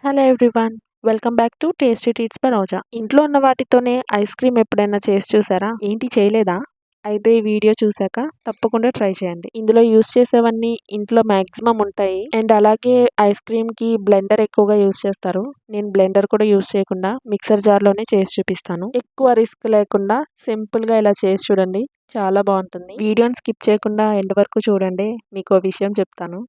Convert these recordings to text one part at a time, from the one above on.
Hello everyone. Welcome back to tasty treats by Roja. ఇంట్లో ఉన్న వాటితోనే ఐస్ క్రీమ్ ఎప్పుడైనా చేసి చూసారా? ఏంటి చేయలేదా? అయితే ఈ వీడియో చూసాక తప్పకుండా ట్రై చేయండి. ఇందులో యూస్ చేసేవన్నీ ఇంట్లో మాక్సిమం ఉంటాయి. అండ్ అలాగే ఐస్ క్రీమ్ కి బ్లెండర్ ఎక్కువగా యూస్ చేస్తారు. నేను బ్లెండర్ కూడా యూస్ చేయకుండా మిక్సర్ జార్ లోనే చేసి చూపిస్తాను. ఎక్కువ రిస్క్ లేకుండా సింపుల్ గా ఇలా చేసి చూడండి. చాలా బాగుంటుంది. వీడియోని స్కిప్ చేయకుండా ఎండ్ వరకు చూడండి. మీకు ఓ విషయం చెప్తాను.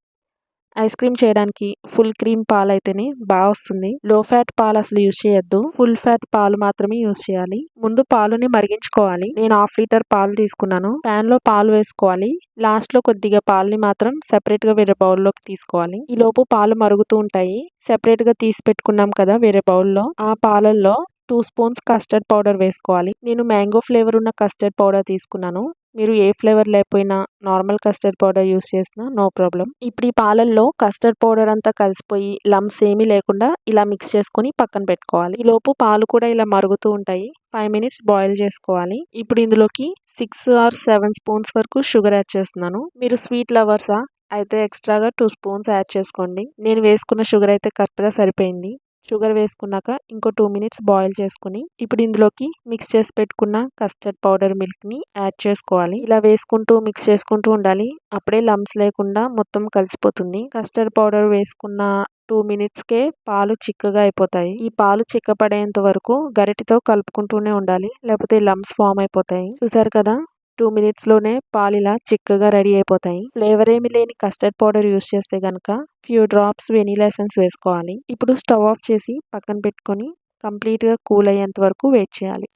ఐస్ క్రీమ్ చేయడానికి ఫుల్ క్రీమ్ పాలు అయితేనే బాగా వస్తుంది. లో ఫ్యాట్ పాలు అసలు యూస్ చేయొద్దు. ఫుల్ ఫ్యాట్ పాలు మాత్రమే యూస్ చేయాలి. ముందు పాలుని మరిగించుకోవాలి. నేను 1/2 లీటర్ పాలు తీసుకున్నాను. ప్యాన్ లో పాలు వేసుకోవాలి. లాస్ట్ లో కొద్దిగా పాలని మాత్రం సెపరేట్ గా వేరే బౌల్లోకి తీసుకోవాలి. ఈ లోపు పాలు మరుగుతూ ఉంటాయి. సెపరేట్ గా తీసి పెట్టుకున్నాం కదా వేరే బౌల్లో, ఆ పాలల్లో 2 స్పూన్స్ కస్టర్డ్ పౌడర్ వేసుకోవాలి. నేను మ్యాంగో ఫ్లేవర్ ఉన్న కస్టర్డ్ పౌడర్ తీసుకున్నాను. మీరు ఏ ఫ్లేవర్ లేకపోయినా నార్మల్ కస్టర్డ్ పౌడర్ యూస్ చేసినా నో ప్రాబ్లం. ఇప్పుడు ఈ పాలల్లో కస్టర్డ్ పౌడర్ అంతా కలిసిపోయి లమ్స్ ఏమీ లేకుండా ఇలా మిక్స్ చేసుకొని పక్కన పెట్టుకోవాలి. ఈ లోపు పాలు కూడా ఇలా మరుగుతూ ఉంటాయి. 5 మినిట్స్ బాయిల్ చేసుకోవాలి. ఇప్పుడు ఇందులోకి 6 ఆర్ 7 స్పూన్స్ వరకు షుగర్ యాడ్ చేస్తున్నాను. మీరు స్వీట్ లవర్సా అయితే ఎక్స్ట్రాగా 2 స్పూన్స్ యాడ్ చేసుకోండి. నేను వేసుకున్న షుగర్ అయితే కరెక్ట్గా సరిపోయింది. షుగర్ వేసుకున్నాక ఇంకో 2 మినిట్స్ బాయిల్ చేసుకుని ఇప్పుడు ఇందులోకి మిక్స్ చేసి పెట్టుకున్న కస్టర్డ్ పౌడర్ మిల్క్ ని యాడ్ చేసుకోవాలి. ఇలా వేసుకుంటూ మిక్స్ చేసుకుంటూ ఉండాలి. అప్పుడే లమ్స్ లేకుండా మొత్తం కలిసిపోతుంది. కస్టర్డ్ పౌడర్ వేసుకున్న 2 మినిట్స్కే పాలు చిక్కగా అయిపోతాయి. ఈ పాలు చిక్కపడేంత వరకు గరిటితో కలుపుకుంటూనే ఉండాలి, లేకపోతే లమ్స్ ఫామ్ అయిపోతాయి. చూసారు కదా, 2 మినిట్స్ లోనే పాలు ఇలా చిక్కగా రెడీ అయిపోతాయి. ఫ్లేవర్ ఏమి లేని కస్టర్డ్ పౌడర్ యూస్ చేస్తే గనక ఫ్యూ డ్రాప్స్ వెనీలా ఎసెన్స్ వేసుకోవాలి. ఇప్పుడు స్టవ్ ఆఫ్ చేసి పక్కన పెట్టుకొని కంప్లీట్ గా కూల్ అయ్యేంత వరకు వెయిట్ చేయాలి.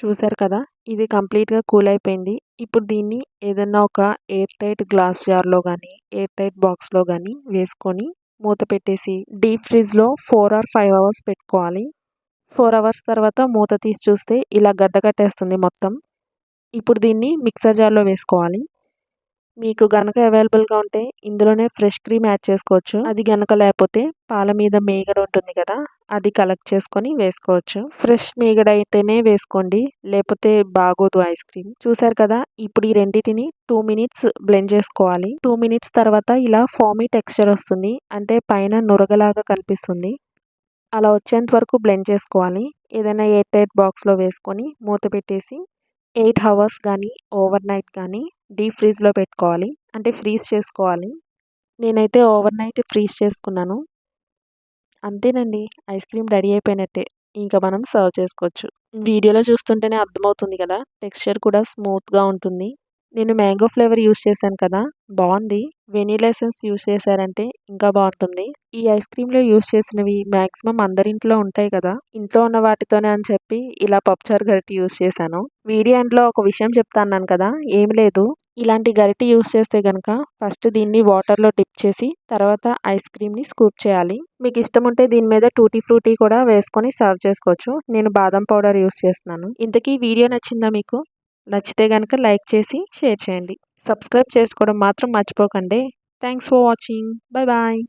చూసారు కదా, ఇది కంప్లీట్ గా కూల్ అయిపోయింది. ఇప్పుడు దీన్ని ఏదన్నా ఒక ఎయిర్ టైట్ గ్లాస్ జార్ లో కానీ ఎయిర్ టైట్ బాక్స్ లో కానీ వేసుకొని మూత పెట్టేసి డీప్ ఫ్రిడ్జ్ లో 4 ఆర్ 5 అవర్స్ పెట్టుకోవాలి. 4 అవర్స్ తర్వాత మూత తీసి చూస్తే ఇలా గడ్డ కట్టేస్తుంది మొత్తం. ఇప్పుడు దీన్ని మిక్సర్ జార్లో వేసుకోవాలి. మీకు గనక అవైలబుల్గా ఉంటే ఇందులోనే ఫ్రెష్ క్రీమ్ యాడ్ చేసుకోవచ్చు. అది గనక లేకపోతే పాల మీద మీగడ ఉంటుంది కదా, అది కలెక్ట్ చేసుకొని వేసుకోవచ్చు. ఫ్రెష్ మీగడ అయితేనే వేసుకోండి, లేకపోతే బాగోదు ఐస్ క్రీమ్. చూసారు కదా, ఇప్పుడు ఈ రెండింటిని 2 మినిట్స్ బ్లెండ్ చేసుకోవాలి. 2 మినిట్స్ తర్వాత ఇలా ఫామీ టెక్స్చర్ వస్తుంది, అంటే పైన నురగలాగా కనిపిస్తుంది. అలా వచ్చేంత వరకు బ్లెండ్ చేసుకోవాలి. ఏదైనా ఎయిర్ టైట్ బాక్స్లో వేసుకొని మూత పెట్టేసి 8 అవర్స్ కానీ ఓవర్ నైట్ కానీ డీప్ ఫ్రీజ్లో పెట్టుకోవాలి, అంటే ఫ్రీజ్ చేసుకోవాలి. నేనైతే ఓవర్ నైట్ ఫ్రీజ్ చేసుకున్నాను. అంతేనండి, ఐస్ క్రీమ్ రెడీ అయిపోయినట్టే. ఇంకా మనం సర్వ్ చేసుకోవచ్చు. వీడియోలో చూస్తుంటేనే అర్థమవుతుంది కదా, టెక్స్చర్ కూడా స్మూత్గా ఉంటుంది. నేను మ్యాంగో ఫ్లేవర్ యూస్ చేశాను కదా, బాగుంది. వెనీలా ఎసెన్స్ యూస్ చేశారంటే ఇంకా బాగుంటుంది. ఈ ఐస్ క్రీమ్లో యూస్ చేసినవి మ్యాక్సిమం అందరింట్లో ఉంటాయి కదా, ఇంట్లో ఉన్న వాటితోనే అని చెప్పి ఇలా పప్చార్ గరిటె యూస్ చేశాను. వీడియో ఎండ్లో ఒక విషయం చెప్తాను కదా, ఏమి లేదు. ఇలాంటి గరిటె యూస్ చేస్తే కనుక ఫస్ట్ దీన్ని వాటర్లో డిప్ చేసి తర్వాత ఐస్ క్రీమ్ని స్కూప్ చేయాలి. మీకు ఇష్టం ఉంటే దీని మీద టూటీ ఫ్రూటీ కూడా వేసుకొని సర్వ్ చేసుకోవచ్చు. నేను బాదం పౌడర్ యూస్ చేస్తున్నాను. ఇంతకీ వీడియో నచ్చిందా మీకు? నచ్చితే కనుక లైక్ చేసి షేర్ చేయండి. సబ్స్క్రైబ్ చేసుకోవడం మాత్రం మర్చిపోకండి. Thanks for watching. Bye bye.